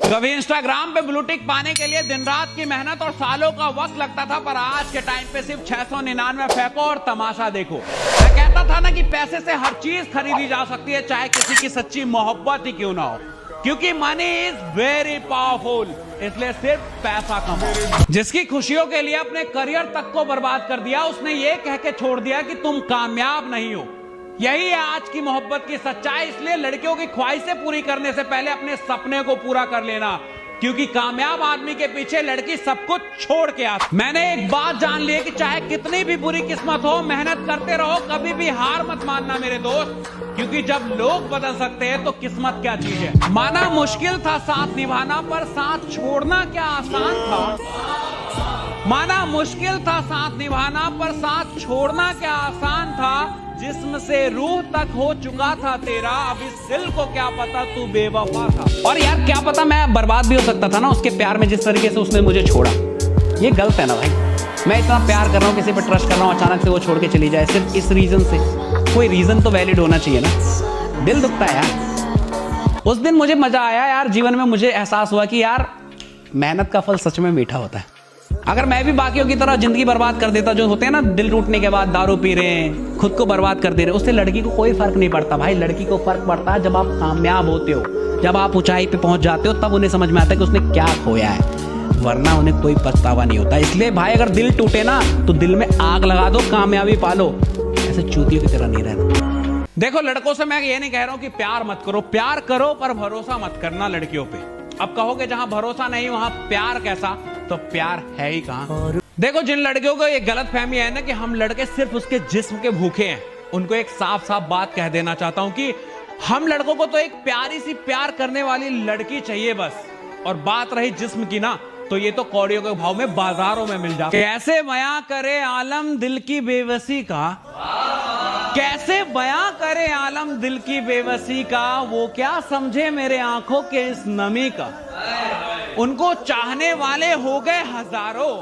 कभी इंस्टाग्राम पे blue tick पाने के लिए दिन रात की मेहनत और सालों का वक्त लगता था, पर आज के टाइम पे सिर्फ 699 फेंको और तमाशा देखो। मैं कहता था ना कि पैसे से हर चीज खरीदी जा सकती है, चाहे किसी की सच्ची मोहब्बत ही क्यों ना हो, क्योंकि मनी इज वेरी पावरफुल। इसलिए सिर्फ पैसा कमाओ। जिसकी खुशियों के लिए अपने करियर तक को बर्बाद कर दिया, उसने ये कह के छोड़ दिया कि तुम कामयाब नहीं हो। यही है आज की मोहब्बत की सच्चाई। इसलिए लड़कियों की ख्वाहिशें पूरी करने से पहले अपने सपने को पूरा कर लेना, क्योंकि कामयाब आदमी के पीछे लड़की सब कुछ छोड़ के आती। मैंने एक बात जान ली है कि चाहे कितनी भी बुरी किस्मत हो, मेहनत करते रहो, कभी भी हार मत मानना मेरे दोस्त, क्योंकि जब लोग बदल सकते हैं तो किस्मत क्या चीज है। माना मुश्किल था साथ निभाना, पर साथ छोड़ना क्या आसान था। माना मुश्किल था साथ निभाना, पर साथ छोड़ना क्या आसान था। जिस्म से रूह तक हो चुका था तेरा, अब इस दिल को क्या पता तू बेवफा था। और यार क्या पता मैं बर्बाद भी हो सकता था ना उसके प्यार में, जिस तरीके से उसने मुझे छोड़ा। ये गलत है ना भाई। मैं इतना प्यार कर रहा हूँ, किसी पे ट्रस्ट कर रहा हूँ, अचानक से वो छोड़ के चली जाए सिर्फ इस रीजन से। कोई रीजन तो वैलिड होना चाहिए ना। दिल दुखता है यार। उस दिन मुझे मजा आया यार, जीवन में मुझे एहसास हुआ कि यार मेहनत का फल सच में मीठा होता है। अगर मैं भी बाकियों की तरह जिंदगी बर्बाद कर देता, जो होते हैं ना दिल टूटने के बाद दारू पी रहे हैं, खुद को बर्बाद कर दे रहे हैं, उससे लड़की को कोई फर्क नहीं पड़ता भाई। लड़की को फर्क पड़ता है जब आप कामयाब होते हो, जब आप ऊंचाई पे पहुंच जाते हो, तब उन्हें समझ में आता है कि उसने क्या खोया है, वरना उन्हें कोई पछतावा नहीं होता। इसलिए भाई अगर दिल टूटे ना तो दिल में आग लगा दो, कामयाबी पालो, ऐसे चूतियों की तरह नहीं रहना। देखो लड़कों से मैं ये नहीं कह रहा हूं कि प्यार मत करो, प्यार करो पर भरोसा मत करना लड़कियों पे। अब कहोगे जहां भरोसा नहीं वहां प्यार कैसा, तो प्यार है ही कहां। देखो जिन लड़कियों को ये गलत फहमी है ना कि हम लड़के सिर्फ उसके जिस्म के भूखे हैं, उनको एक साफ साफ बात कह देना चाहता हूं कि हम लड़कों को तो एक प्यारी सी प्यार करने वाली लड़की चाहिए बस। और बात रही जिस्म की ना, तो ये तो कौड़ियों के भाव में बाजारों में मिल जाता है। कैसे बयां करे आलम दिल की बेबसी का, कैसे बयां करे आलम दिल की बेबसी का, वो क्या समझे मेरे आंखों के इस नमी का। उनको चाहने वाले हो गए हजारों,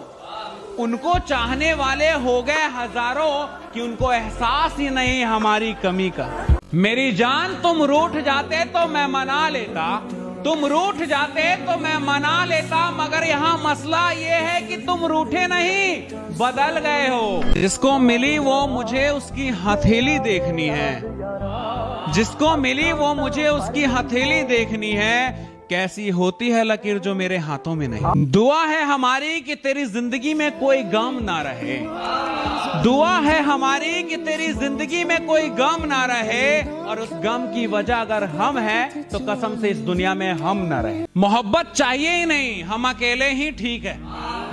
उनको चाहने वाले हो गए हजारों, कि उनको एहसास ही नहीं हमारी कमी का। मेरी जान तुम रूठ जाते तो मैं मना लेता, तुम रूठ जाते तो मैं मना लेता, मगर यहाँ मसला ये है कि तुम रूठे नहीं, बदल गए हो। जिसको मिली वो मुझे उसकी हथेली देखनी है, जिसको मिली वो मुझे उसकी हथेली देखनी है, कैसी होती है लकीर जो मेरे हाथों में नहीं। दुआ है हमारी कि तेरी जिंदगी में कोई गम ना रहे, दुआ है हमारी कि तेरी जिंदगी में कोई गम ना रहे, और उस गम की वजह अगर हम हैं तो कसम से इस दुनिया में हम ना रहे। मोहब्बत चाहिए ही नहीं, हम अकेले ही ठीक है।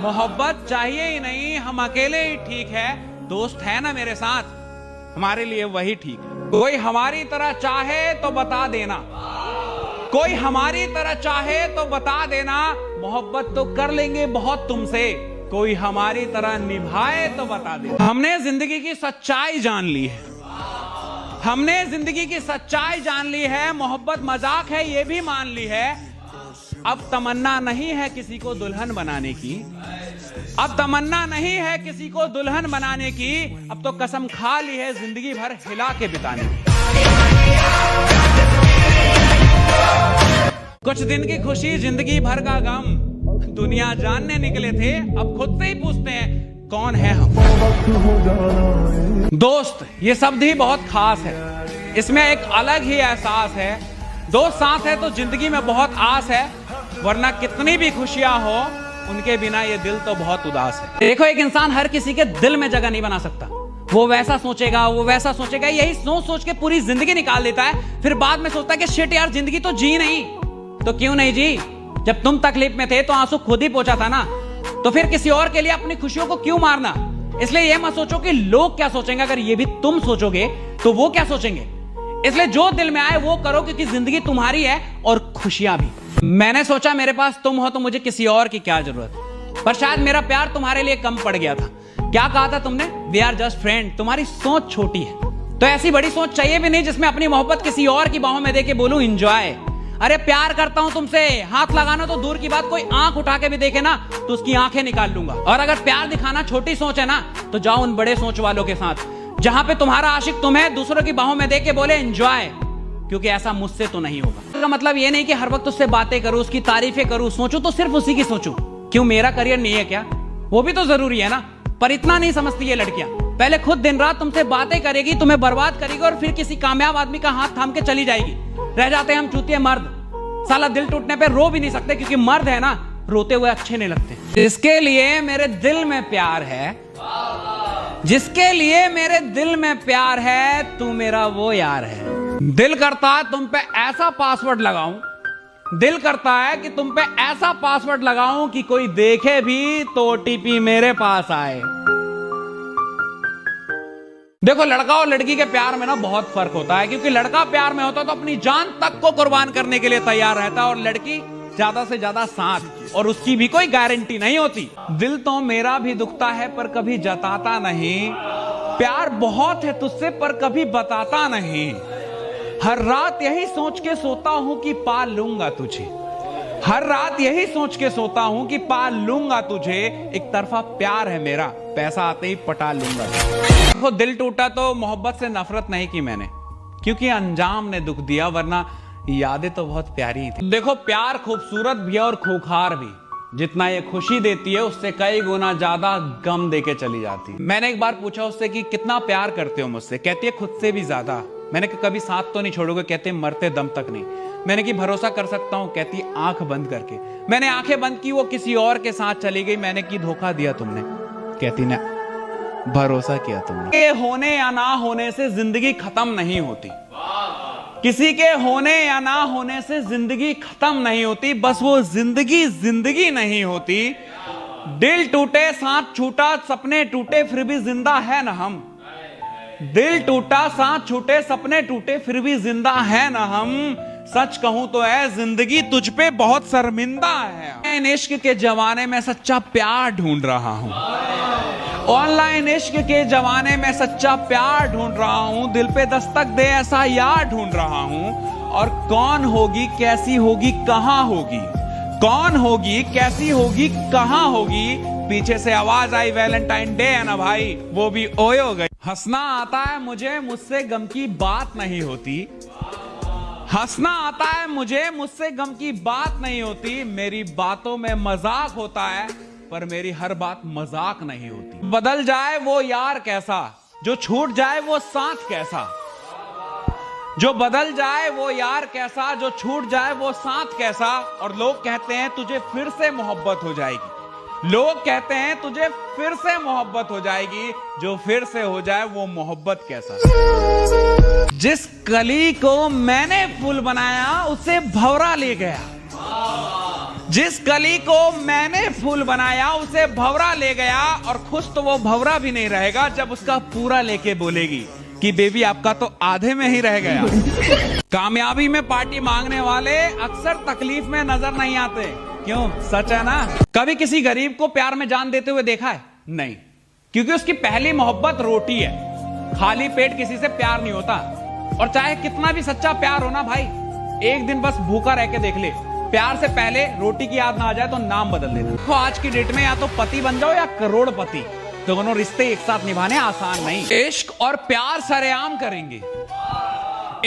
मोहब्बत चाहिए ही नहीं, हम अकेले ही ठीक है। दोस्त है ना मेरे साथ, हमारे लिए वही ठीक है। कोई हमारी तरह चाहे तो बता देना, कोई हमारी तरह चाहे तो बता देना, मोहब्बत तो कर लेंगे बहुत तुमसे, कोई हमारी तरह निभाए तो बता देना। हमने जिंदगी की सच्चाई जान ली है, हमने जिंदगी की सच्चाई जान ली है। मोहब्बत मजाक है ये भी मान ली है। अब तमन्ना नहीं है किसी को दुल्हन बनाने की, अब तमन्ना नहीं है किसी को दुल्हन बनाने की, अब तो कसम खा ली है जिंदगी भर हिला के बिताने की। कुछ दिन की खुशी जिंदगी भर का गम, दुनिया जानने निकले थे अब खुद से ही पूछते हैं कौन है हम। दोस्त ये शब्द ही बहुत खास है, इसमें एक अलग ही एहसास है। दोस्त साथ है तो जिंदगी में बहुत आस है, वरना कितनी भी खुशियां हो उनके बिना ये दिल तो बहुत उदास है। देखो एक इंसान हर किसी के दिल में जगह नहीं बना सकता, वो वैसा सोचेगा वो वैसा सोचेगा, यही सोच सोच के पूरी जिंदगी निकाल देता है। फिर बाद में सोचता है कि शिट यार जिंदगी तो जी नहीं। तो क्यों नहीं जी? जब तुम तकलीफ में थे तो आंसू खुद ही पहुंचा था ना, तो फिर किसी और के लिए अपनी खुशियों को क्यों मारना। इसलिए ये मत सोचो कि लोग क्या सोचेंगे, अगर ये भी तुम सोचोगे तो वो क्या सोचेंगे। इसलिए जो दिल में आए वो करो, क्योंकि जिंदगी तुम्हारी है और खुशियां भी। मैंने सोचा मेरे पास तुम हो तो मुझे किसी और की क्या जरूरत, पर शायद मेरा प्यार तुम्हारे लिए कम पड़ गया था। क्या कहा था तुमने? We are just friend. तुम्हारी सोच छोटी है, तो ऐसी बड़ी सोच चाहिए भी नहीं जिसमें अपनी मोहब्बत किसी और की बाहों में देके बोलूं एंजॉय। अरे प्यार करता हूं तुमसे, हाथ लगाना तो दूर की बात, कोई आंख उठा के भी देखे ना तो उसकी आंखें निकाल लूंगा। और अगर प्यार दिखाना छोटी सोच है ना, तो जाओ उन बड़े सोच वालों के साथ, जहां पे तुम्हारा आशिक तुम्हें दूसरों की बाहों में देके बोले एंजॉय, क्योंकि ऐसा मुझसे तो नहीं होगा। का मतलब ये नहीं कि हर वक्त उससे बातें करूं, उसकी तारीफें करूं, सोचूं तो सिर्फ उसी की सोचूं। क्यों, मेरा करियर नहीं है क्या? वो भी तो जरूरी है ना। पर इतना नहीं समझती ये लड़कियां। पहले खुद दिन रात तुमसे बातें करेगी, तुम्हें बर्बाद करेगी और फिर किसी कामयाब आदमी का हाथ थाम के चली जाएगी। रह जाते हैं हम चूतिए मर्द। साला दिल टूटने पे रो भी नहीं सकते, क्योंकि मर्द है ना, रोते हुए अच्छे नहीं लगते। जिसके लिए मेरे दिल में प्यार है, जिसके लिए मेरे दिल में प्यार है, तू मेरा वो यार है। दिल करता है तुम पे ऐसा पासवर्ड लगाऊं, दिल करता है कि तुम पे ऐसा पासवर्ड लगाऊं कि कोई देखे भी तो ओटीपी मेरे पास आए। देखो, लड़का और लड़की के प्यार में ना बहुत फर्क होता है, क्योंकि लड़का प्यार में होता तो अपनी जान तक को कुर्बान करने के लिए तैयार रहता है, और लड़की ज्यादा से ज्यादा साथ, और उसकी भी कोई गारंटी नहीं होती। दिल तो मेरा भी दुखता है पर कभी जताता नहीं, प्यार बहुत है तुझसे पर कभी बताता नहीं। हर रात यही सोच के सोता हूं कि पा लूंगा तुझे, हर रात यही सोच के सोता हूं कि पा लूंगा तुझे। एक तरफा प्यार है मेरा, पैसा आते ही पटा लूंगा। देखो, दिल टूटा तो मोहब्बत से नफरत नहीं की मैंने, क्योंकि अंजाम ने दुख दिया, वरना यादें तो बहुत प्यारी थी। देखो, प्यार खूबसूरत भी है और खूंखार भी। जितना ये खुशी देती है उससे कई गुना ज्यादा गम देके चली जाती है। मैंने एक बार पूछा उससे कि कितना प्यार करते हो मुझसे, कहती है खुद से भी ज्यादा। मैंने कहा कभी साथ तो नहीं छोड़ोगे, कहते मरते दम तक नहीं। मैंने कि भरोसा कर सकता हूं, कहती आंख बंद करके। मैंने आंखें बंद की, वो किसी और के साथ चली गई। मैंने कि धोखा दिया तुमने, कहती ना भरोसा किया तुमने। के होने या ना होने से जिंदगी खत्म नहीं होती, किसी के होने या ना होने से जिंदगी खत्म नहीं होती, बस वो जिंदगी जिंदगी नहीं होती। दिल टूटे साथ छूटा सपने टूटे फिर भी जिंदा है ना हम, दिल टूटा साथ छूटे सपने टूटे फिर भी जिंदा है ना हम। सच कहूं तो है जिंदगी तुझ पे बहुत शर्मिंदा है। ऑनलाइन इश्क के जमाने में सच्चा प्यार ढूंढ रहा हूं, ऑनलाइन इश्क के जमाने में सच्चा प्यार ढूंढ रहा हूं। दिल पे दस्तक दे ऐसा यार ढूंढ रहा हूं। और कौन होगी, कैसी होगी, कहां होगी, कौन होगी, कैसी होगी, कहां होगी। पीछे से आवाज आई वैलेंटाइन डे है ना भाई, वो भी ओए हो गई। हंसना आता है मुझे, मुझसे गम की बात नहीं होती, हंसना आता है मुझे, मुझसे गम की बात नहीं होती। मेरी बातों में मजाक होता है पर मेरी हर बात मजाक नहीं होती। बदल जाए वो यार कैसा, जो छूट जाए वो साथ कैसा, जो बदल जाए वो यार कैसा, जो छूट जाए वो साथ कैसा। और लोग कहते हैं तुझे फिर से मोहब्बत हो जाएगी, लोग कहते हैं तुझे फिर से मोहब्बत हो जाएगी। जो फिर से हो जाए वो मोहब्बत कैसा। जिस कली को मैंने फूल बनाया उसे भंवरा ले गया, जिस कली को मैंने फूल बनाया उसे भंवरा ले गया। और खुश तो वो भंवरा भी नहीं रहेगा जब उसका पूरा लेके बोलेगी कि बेबी आपका तो आधे में ही रह गया। कामयाबी में पार्टी मांगने वाले अक्सर तकलीफ में नजर नहीं आते, क्यों? सच है ना। कभी किसी गरीब को प्यार में जान देते हुए देखा है? नहीं, क्योंकि उसकी पहली मोहब्बत रोटी है। खाली पेट किसी से प्यार नहीं होता। और चाहे कितना भी सच्चा प्यार हो ना भाई, एक दिन बस भूखा रह के देख ले, प्यार से पहले रोटी की याद ना आ जाए तो नाम बदल देना। तो आज की डेट में या तो पति बन जाओ या करोड़पति, दोनों रिश्ते एक साथ निभाने आसान नहीं। इश्क और प्यार सरेआम करेंगे,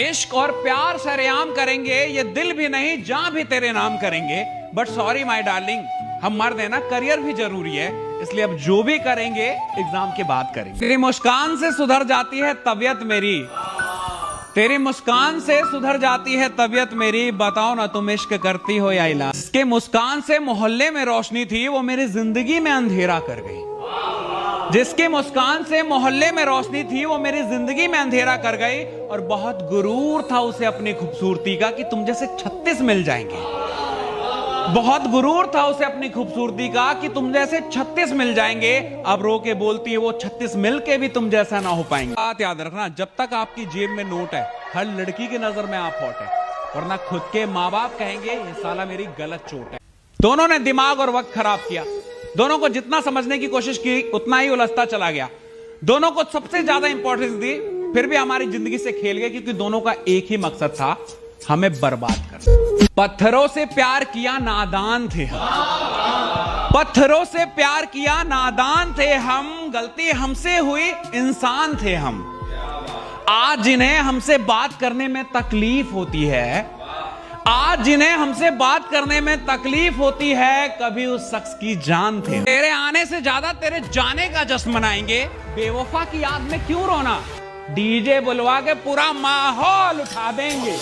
इश्क और प्यार सरेआम करेंगे, ये दिल भी नहीं जान भी तेरे नाम करेंगे। बट सॉरी माय डार्लिंग, हम मर्द हैं ना, करियर भी जरूरी है, इसलिए अब जो भी करेंगे एग्जाम के बाद करेंगे। तेरी मुस्कान से सुधर जाती है तबीयत मेरी, तेरी मुस्कान से सुधर जाती है तबीयत मेरी। बताओ ना तुम इश्क करती हो या इलाज। इसके मुस्कान से मोहल्ले में रोशनी थी, वो मेरी जिंदगी में अंधेरा कर गई। जिसकी मुस्कान से मोहल्ले में रोशनी थी वो मेरी जिंदगी में अंधेरा कर गई। और बहुत गुरूर था उसे अपनी खूबसूरती का कि तुम जैसे 36 मिल जाएंगे। बहुत गुरूर था उसे अपनी खूबसूरती का कि तुम जैसे 36 मिल जाएंगे। अब रो के बोलती है वो 36 मिल के भी तुम जैसा ना हो पाएंगे। बात याद रखना, जब तक आपकी जेब में नोट है हर लड़की की नजर में आप हॉट है, वरना खुद के माँ बाप कहेंगे ये साला मेरी गलत चोट है। दोनों ने दिमाग और वक्त खराब किया, दोनों को जितना समझने की कोशिश की उतना ही उलझता चला गया। दोनों को सबसे ज्यादा इंपॉर्टेंस दी, फिर भी हमारी जिंदगी से खेल गए, क्योंकि दोनों का एक ही मकसद था, हमें बर्बाद कर। पत्थरों से प्यार किया नादान थे हम, पत्थरों से प्यार किया नादान थे हम, गलती हमसे हुई इंसान थे हम। आज जिन्हें हमसे बात करने में तकलीफ होती है, आज जिन्हें हमसे बात करने में तकलीफ होती है, कभी उस शख्स की जान थे। तेरे आने से ज्यादा तेरे जाने का जश्न मनाएंगे। बेवफा की याद में क्यों रोना, डीजे बुलवा के पूरा माहौल उठा देंगे।